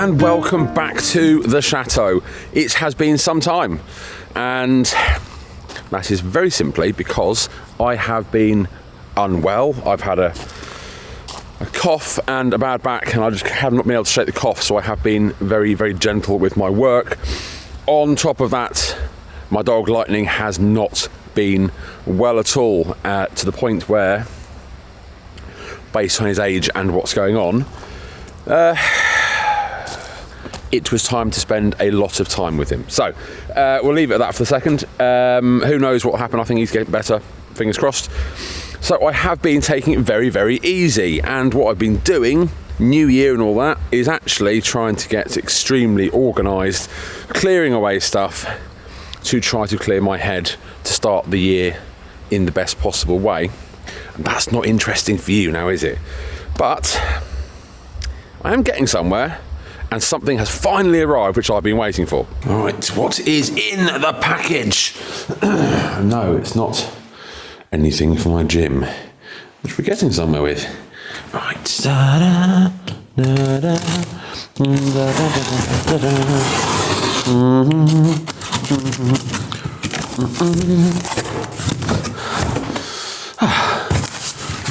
and welcome back to the Chateau. It has been some time, and that is very simply because I have been unwell. I've had a cough and a bad back, and I just have not been able to shake the cough, so I have been very, very gentle with my work. On top of that, my dog Lightning has not been well at all, to the point where, based on his age and what's going on, it was time to spend a lot of time with him. So we'll leave it at that for the second. Who knows what will happen? I think he's getting better, fingers crossed. So I have been taking it very, very easy, and what I've been doing, New Year and all that, is actually trying to get extremely organised, clearing away stuff to try to clear my head to start the year in the best possible way. And that's not interesting for you now, is it? But I am getting somewhere, and something has finally arrived which I've been waiting for. All right, what is in the package? No, it's not anything for my gym, which we're getting somewhere with. Right.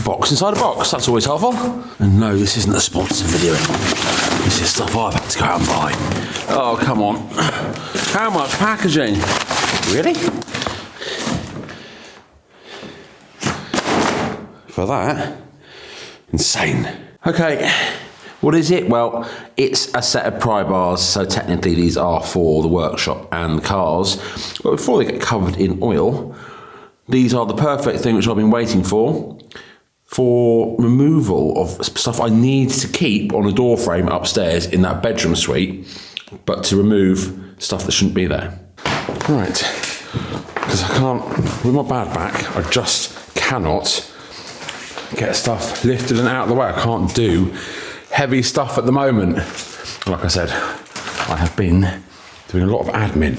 Box inside a box, that's always helpful. And no, this isn't a sponsored video. This is stuff I've had to go out and buy. Oh, come on. How much packaging? Really? For that? Insane. Okay, what is it? Well, it's a set of pry bars, so technically these are for the workshop and the cars. But before they get covered in oil, these are the perfect thing which I've been waiting for removal of stuff I need to keep on a door frame upstairs in that bedroom suite, but to remove stuff that shouldn't be there. Right, because I can't, with my bad back, I just cannot get stuff lifted and out of the way. I can't do heavy stuff at the moment. Like I said, I have been doing a lot of admin,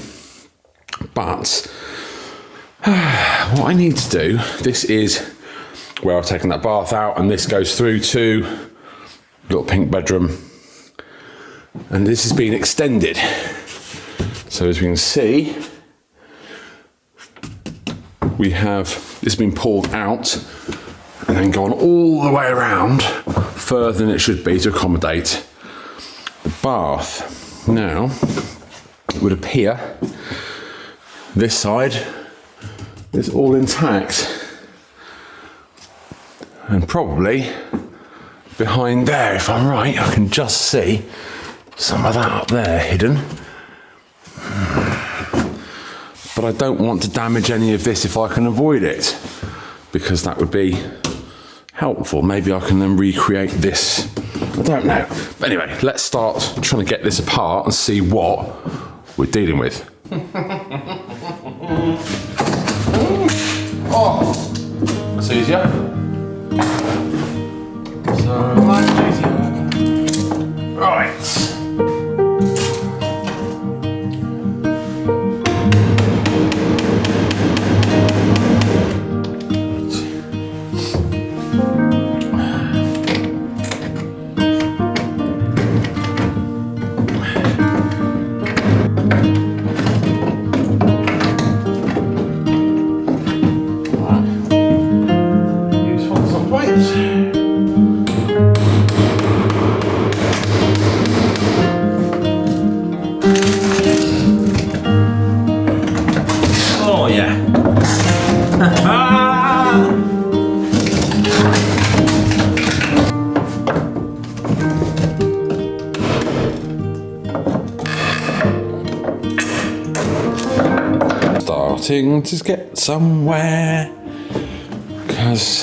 but what I need to do, this is where I've taken that bath out, and this goes through to little pink bedroom, and this has been extended. So as we can see, we have this been pulled out and then gone all the way around further than it should be to accommodate the bath. Now, it would appear this side is all intact, and probably behind there, if I'm right, I can just see some of that up there hidden. But I don't want to damage any of this if I can avoid it, because that would be helpful. Maybe I can then recreate this. I don't know. But anyway, let's start trying to get this apart and see what we're dealing with. Oh, that's easier. So much easier. Right. To get somewhere, because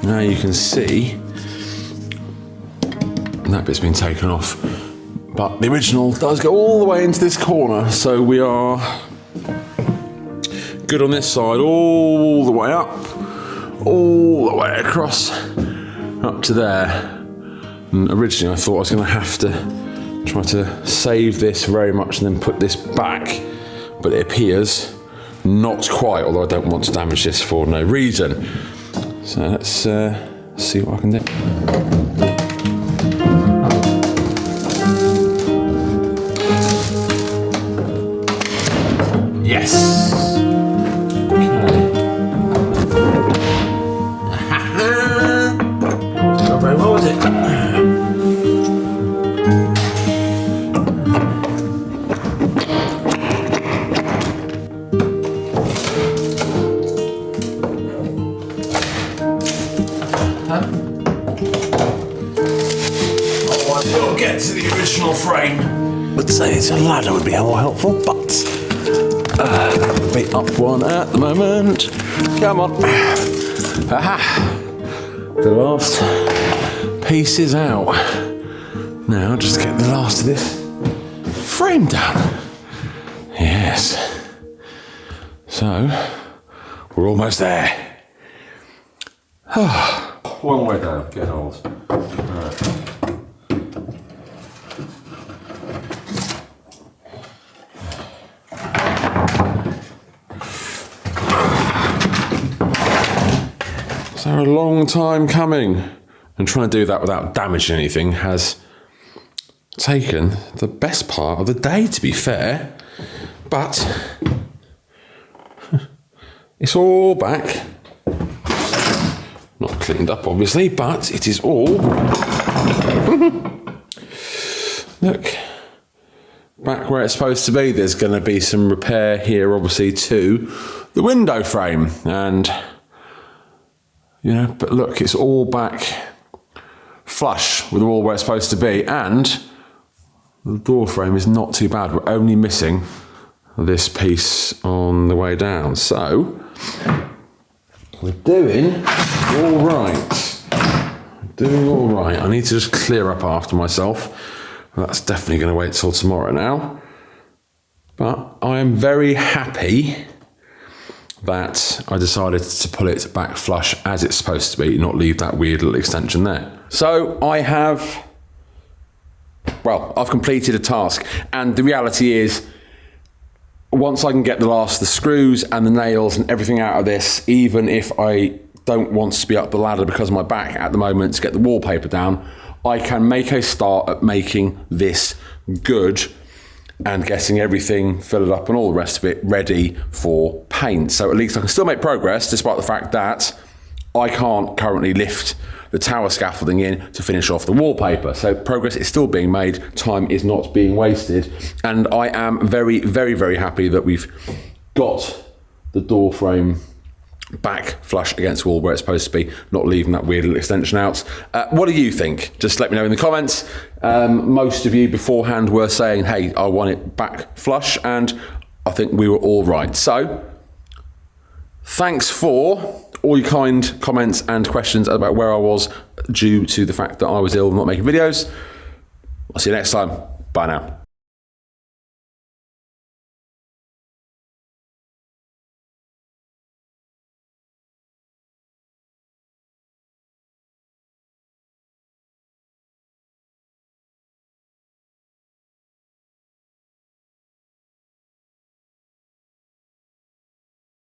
now you can see that bit's been taken off, but the original does go all the way into this corner, so we are good on this side, all the way up, all the way across up to there. And originally I thought I was going to have to try to save this very much and then put this back, but it appears not quite, although I don't want to damage this for no reason. So let's see what I can do. Yes. Not very well, is it? We'll get to the original frame. Would say it's a ladder would be more helpful, but be up one at the moment. Come on. Aha. The last piece is out. Now just get the last of this frame down. Yes. So we're almost there. One way down. Get old. Right. So a long time coming, and trying to do that without damaging anything has taken the best part of the day, to be fair, but it's all back. Not cleaned up obviously, but it is all look back where it's supposed to be. There's going to be some repair here obviously to the window frame, and you know, but look, it's all back flush with all where it's supposed to be, and the door frame is not too bad. We're only missing this piece on the way down, so we're doing all right. Doing all right. I need to just clear up after myself. That's definitely going to wait till tomorrow now, but I am very happy that I decided to pull it back flush as it's supposed to be, not leave that weird little extension there. So I've completed a task, and the reality is, once I can get the last of the screws and the nails and everything out of this, even if I don't want to be up the ladder because of my back at the moment to get the wallpaper down, I can make a start at making this good and getting everything filled up and all the rest of it ready for paint. So at least I can still make progress despite the fact that I can't currently lift the tower scaffolding in to finish off the wallpaper. So progress is still being made, time is not being wasted, and I am very, very, very happy that we've got the door frame back flush against the wall where it's supposed to be, not leaving that weird little extension out. What do you think? Just let me know in the comments. Most of you beforehand were saying, hey, I want it back flush, and I think we were all right. So thanks for all your kind comments and questions about where I was due to the fact that I was ill and not making videos. I'll see you next time. Bye now.